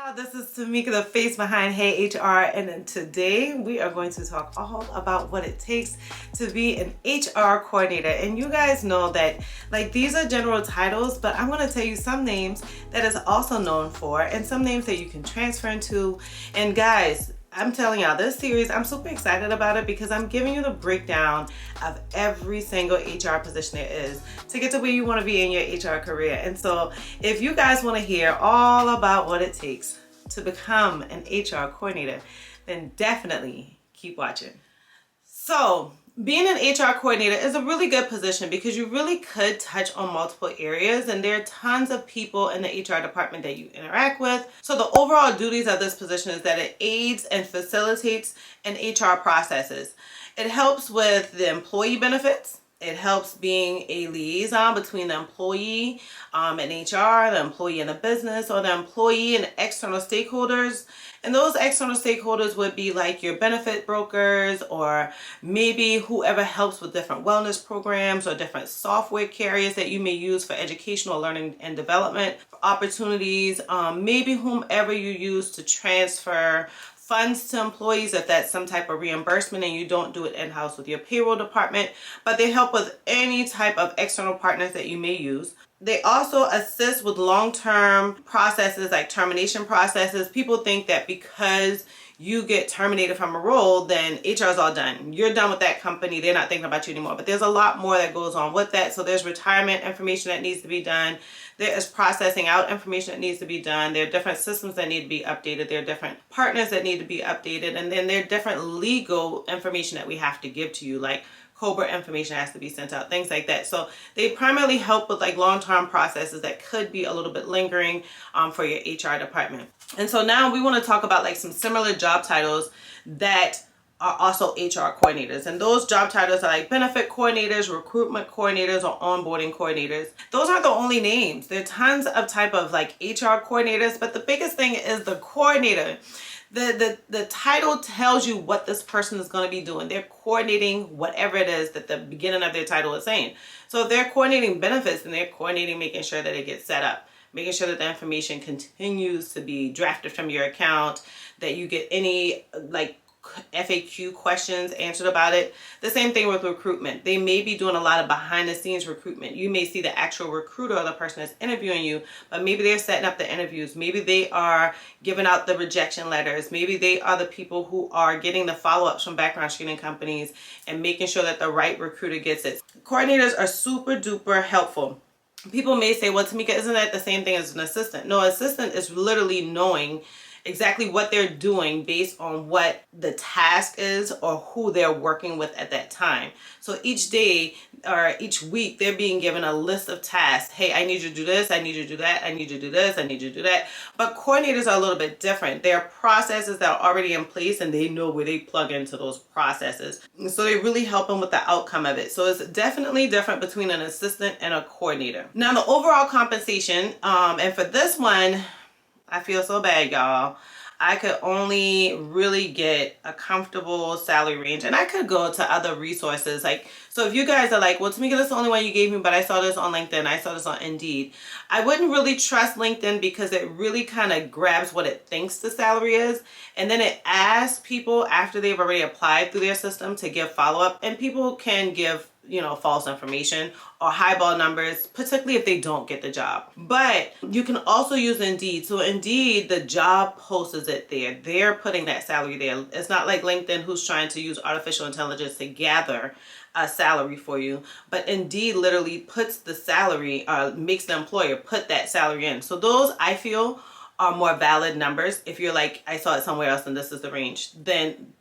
y'all, this is Tamika, the face behind Hey HR, and today we are going to talk all about what it takes to be an HR coordinator. And you guys know that these are general titles, but I'm going to tell you some names that is also known for and some names that you can transfer into. And guys, I'm telling y'all, this series, I'm super excited about it because I'm giving you the breakdown of every single HR position there is to get to where you want to be in your HR career. And so if you guys want to hear all about what it takes to become an HR coordinator, then definitely keep watching. So being an HR coordinator is a really good position because you really could touch on multiple areas, and there are tons of people in the HR department that you interact with. So the overall duties of this position is that it aids and facilitates in HR processes. It helps with the employee benefits. It helps being a liaison between the employee and HR, the employee and the business, or the employee and external stakeholders. And those external stakeholders would be like your benefit brokers, or maybe whoever helps with different wellness programs or different software carriers that you may use for educational learning and development opportunities. Maybe whomever you use to transfer funds to employees if that's some type of reimbursement and you don't do it in-house with your payroll department, but they help with any type of external partners that you may use. They also assist with long-term processes like termination processes. People think that because you get terminated from a role, then HR is all done. You're done with that company. They're not thinking about you anymore. But there's a lot more that goes on with that. So there's retirement information that needs to be done. There is processing out information that needs to be done. There are different systems that need to be updated. There are different partners that need to be updated. And then there are different legal information that we have to give to you, like COBRA information has to be sent out, things like that. So they primarily help with long-term processes that could be a little bit lingering for your HR department. And so now we want to talk about some similar job titles that are also HR coordinators. And those job titles are like benefit coordinators, recruitment coordinators, or onboarding coordinators. Those aren't the only names. There are tons of type of HR coordinators, but the biggest thing is the coordinator. The title tells you what this person is going to be doing. They're coordinating whatever it is that the beginning of their title is saying. So if they're coordinating benefits, then they're coordinating making sure that it gets set up, making sure that the information continues to be drafted from your account, that you get any FAQ questions answered about it. The same thing with recruitment. They may be doing a lot of behind the scenes recruitment. You may see the actual recruiter or the person that's interviewing you, but maybe they're setting up the interviews. Maybe they are giving out the rejection letters. Maybe they are the people who are getting the follow-ups from background screening companies and making sure that the right recruiter gets it. Coordinators are super duper helpful. People may say, well, Tamika, isn't that the same thing as an assistant? No, assistant is literally knowing exactly what they're doing based on what the task is or who they're working with at that time. So each day or each week, they're being given a list of tasks. Hey, I need you to do this. I need you to do that. I need you to do this. I need you to do that. But coordinators are a little bit different. There are processes that are already in place and they know where they plug into those processes. So they really help them with the outcome of it. So it's definitely different between an assistant and a coordinator. Now, the overall compensation, and for this one, I feel so bad, y'all. I could only really get a comfortable salary range, and I could go to other resources. So if you guys are like, well, Tamika, that's the only one you gave me, but I saw this on LinkedIn, I saw this on Indeed. I wouldn't really trust LinkedIn because it really kind of grabs what it thinks the salary is, and then it asks people after they've already applied through their system to give follow-up, and people can give false information or highball numbers, particularly if they don't get the job. But you can also use Indeed. So Indeed, the job posts it there. They're putting that salary there. It's not like LinkedIn, who's trying to use artificial intelligence to gather a salary for you. But Indeed literally puts the salary, makes the employer put that salary in. So those, I feel, are more valid numbers. If you're like, I saw it somewhere else and this is the range, then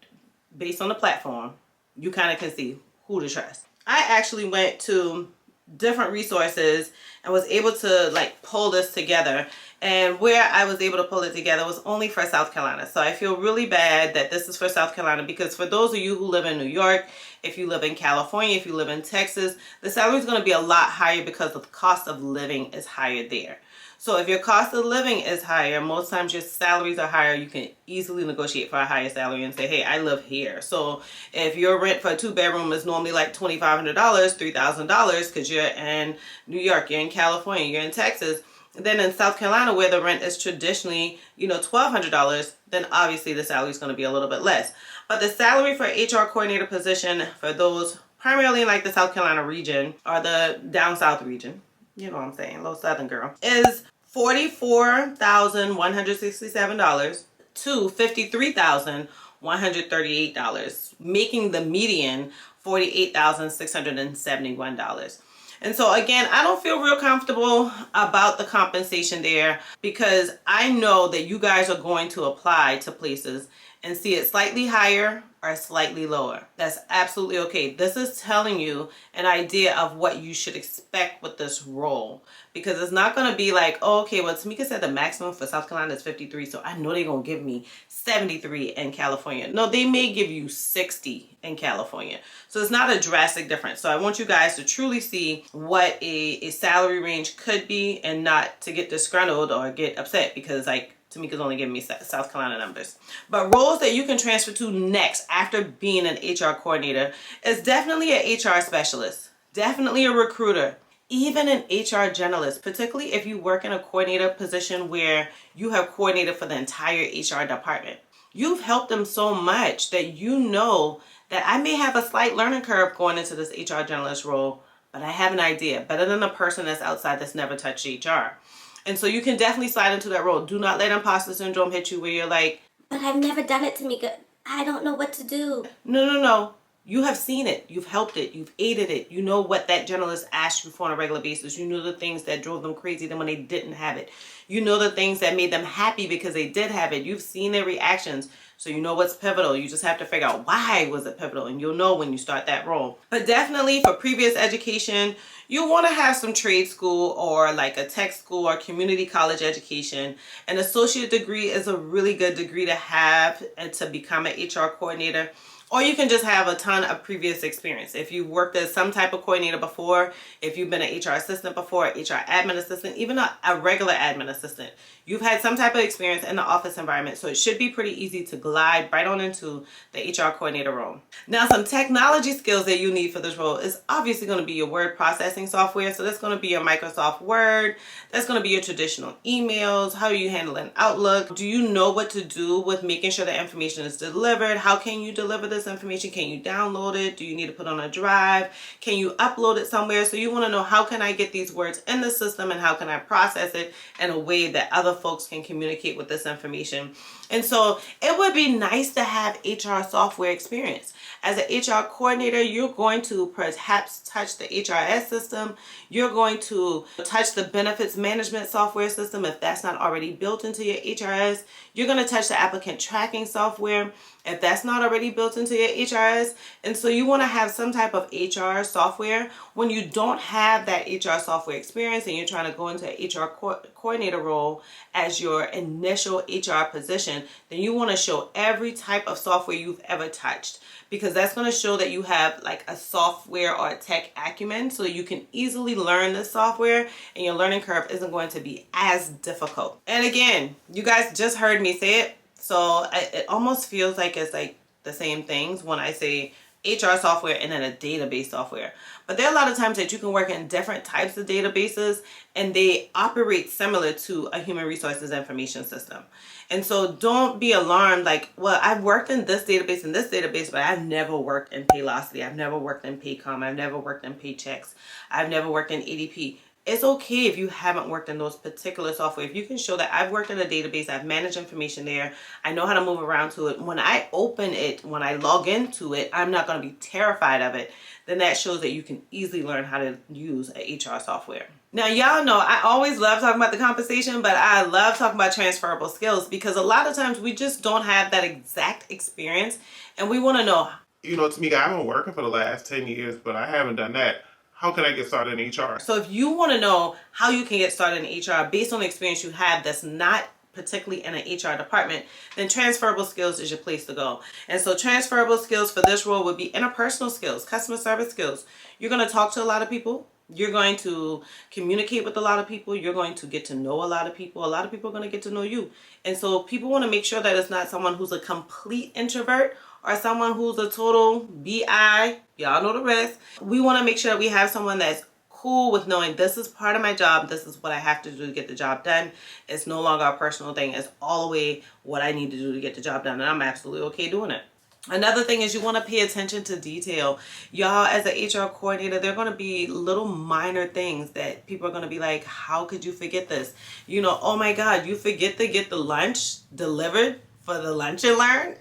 based on the platform, you kind of can see who to trust. I actually went to different resources and was able to pull this together, and where I was able to pull it together was only for South Carolina. So I feel really bad that this is for South Carolina, because for those of you who live in New York, if you live in California, if you live in Texas, the salary is going to be a lot higher because the cost of living is higher there. So if your cost of living is higher, most times your salaries are higher, you can easily negotiate for a higher salary and say, hey, I live here. So if your rent for a 2-bedroom is normally like $2,500, $3,000, because you're in New York, you're in California, you're in Texas, Then in South Carolina, where the rent is traditionally, $1,200, then obviously the salary is going to be a little bit less. But the salary for HR coordinator position for those primarily in like the South Carolina region or the down south region, you know what I'm saying, little southern girl, is $44,167 to $53,138, making the median $48,671. And so again, I don't feel real comfortable about the compensation there because I know that you guys are going to apply to places and see it slightly higher or slightly lower. That's absolutely okay. This is telling you an idea of what you should expect with this role, because it's not going to be like, oh, okay, well, Tamika said the maximum for South Carolina is 53, so I know they're going to give me 73 in California. No, they may give you 60 in California. So it's not a drastic difference. So I want you guys to truly see what a salary range could be and not to get disgruntled or get upset because like Tamika's only giving me South Carolina numbers. But roles that you can transfer to next after being an HR coordinator is definitely an HR specialist, definitely a recruiter, even an HR generalist, particularly if you work in a coordinator position where you have coordinated for the entire HR department. You've helped them so much that you know that I may have a slight learning curve going into this HR generalist role, but I have an idea, better than a person that's outside that's never touched HR. And so you can definitely slide into that role. Do not let imposter syndrome hit you where you're like, but I've never done it, Tamika. I don't know what to do. No. You have seen it. You've helped it. You've aided it. You know what that generalist asked you for on a regular basis. You know the things that drove them crazy then when they didn't have it. You know the things that made them happy because they did have it. You've seen their reactions. So you know what's pivotal. You just have to figure out why was it pivotal, and you'll know when you start that role. But definitely for previous education, you want to have some trade school or like a tech school or community college education. An associate degree is a really good degree to have and to become an HR coordinator. Or you can just have a ton of previous experience. If you've worked as some type of coordinator before, if you've been an HR assistant before, HR admin assistant, even a regular admin assistant, you've had some type of experience in the office environment. So it should be pretty easy to glide right on into the HR coordinator role. Now, some technology skills that you need for this role is obviously going to be your word processing software. So that's going to be your Microsoft Word. That's going to be your traditional emails. How are you handling Outlook? Do you know what to do with making sure that information is delivered? How can you deliver this information? Can you download it? Do you need to put on a drive? Can you upload it somewhere? So you want to know, how can I get these words in the system and how can I process it in a way that other folks can communicate with this information? And so it would be nice to have HR software experience. As an HR coordinator, you're going to perhaps touch the HRS system. You're going to touch the benefits management software system if that's not already built into your HRS. You're going to touch the applicant tracking software if that's not already built into your HRS. And so you want to have some type of HR software. When you don't have that HR software experience and you're trying to go into an HR coordinator role as your initial HR position, then you want to show every type of software you've ever touched, because that's going to show that you have like a software or a tech acumen, so you can easily learn the software and your learning curve isn't going to be as difficult. And again, you guys just heard me say it, so it almost feels like it's like the same things when I say HR software and then a database software. But there are a lot of times that you can work in different types of databases and they operate similar to a human resources information system. And so don't be alarmed like, well, I've worked in this database and this database, but I've never worked in Paylocity. I've never worked in Paycom. I've never worked in Paychex. I've never worked in ADP. It's okay if you haven't worked in those particular software. If you can show that I've worked in a database, I've managed information there, I know how to move around to it. When I open it, when I log into it, I'm not going to be terrified of it. Then that shows that you can easily learn how to use a HR software. Now, y'all know I always love talking about the compensation, but I love talking about transferable skills because a lot of times we just don't have that exact experience and we want to know. You know, Tamika, I've been working for the last 10 years, but I haven't done that. How can I get started in HR? So if you want to know how you can get started in HR based on the experience you have that's not particularly in an HR department, then transferable skills is your place to go. And so transferable skills for this role would be interpersonal skills, customer service skills. You're going to talk to a lot of people. You're going to communicate with a lot of people. You're going to get to know a lot of people. A lot of people are going to get to know you. And so people want to make sure that it's not someone who's a complete introvert or someone who's a total BI. Y'all know the rest. We want to make sure that we have someone that's cool with knowing this is part of my job. This is what I have to do to get the job done. It's no longer a personal thing. It's all the way what I need to do to get the job done. And I'm absolutely okay doing it. Another thing is you want to pay attention to detail. Y'all, as an HR coordinator, there are going to be little minor things that people are going to be like, how could you forget this? You know, oh my God, you forget to get the lunch delivered for the lunch and learn.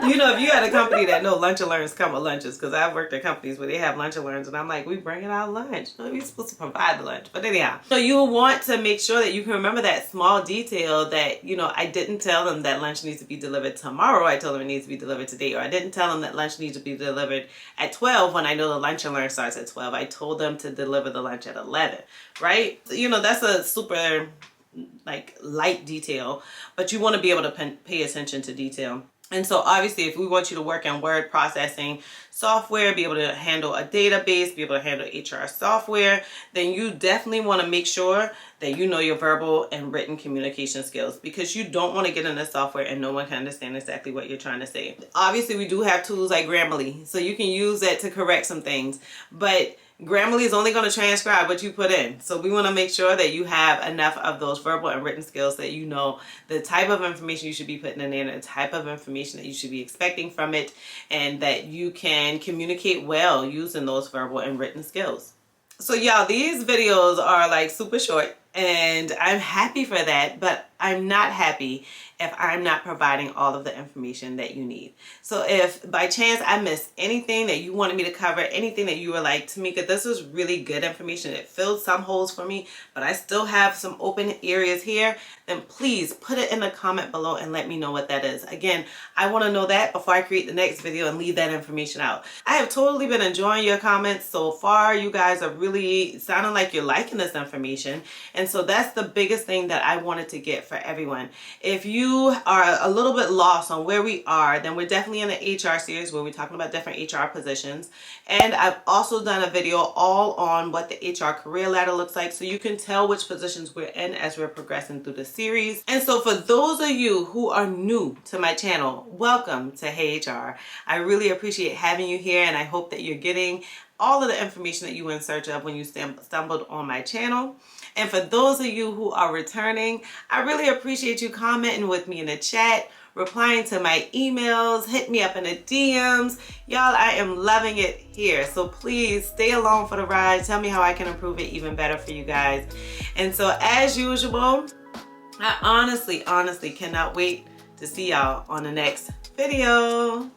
You know, if you had a company that no lunch and learns come with lunches, because I've worked at companies where they have lunch and learns and I'm like, we bringing out lunch. No, we're supposed to provide the lunch. But anyhow, so you want to make sure that you can remember that small detail that, you know, I didn't tell them that lunch needs to be delivered tomorrow. I told them it needs to be delivered today. Or I didn't tell them that lunch needs to be delivered at 12 when I know the lunch and learn starts at 12. I told them to deliver the lunch at 11, right? So, you know, that's a super like light detail, but you want to be able to pay attention to detail. And so obviously if we want you to work in word processing software, be able to handle a database, be able to handle HR software, then you definitely want to make sure that you know your verbal and written communication skills, because you don't want to get in the software and no one can understand exactly what you're trying to say. Obviously we do have tools like Grammarly, so you can use that to correct some things, but Grammarly is only going to transcribe what you put in. So we want to make sure that you have enough of those verbal and written skills that you know the type of information you should be putting in there, and the type of information that you should be expecting from it, and that you can communicate well using those verbal and written skills. So y'all, these videos are like super short, and I'm happy for that, but I'm not happy if I'm not providing all of the information that you need. So if by chance I missed anything that you wanted me to cover, anything that you were like, Tamika, this was really good information, it filled some holes for me, but I still have some open areas here, then please put it in the comment below and let me know what that is. Again, I want to know that before I create the next video and leave that information out. I have totally been enjoying your comments so far. You guys are really sounding like you're liking this information. And so that's the biggest thing that I wanted to get for everyone. If you are a little bit lost on where we are, then we're definitely in the HR series where we're talking about different HR positions. And I've also done a video all on what the HR career ladder looks like, so you can tell which positions we're in as we're progressing through the series. And so for those of you who are new to my channel, welcome to Hey HR. I really appreciate having you here, and I hope that you're getting all of the information that you were in search of when you stumbled on my channel. And for those of you who are returning, I really appreciate you commenting with me in the chat, replying to my emails, hit me up in the DMs. Y'all, I am loving it here. So please stay along for the ride. Tell me how I can improve it even better for you guys. And so as usual, I honestly cannot wait to see y'all on the next video.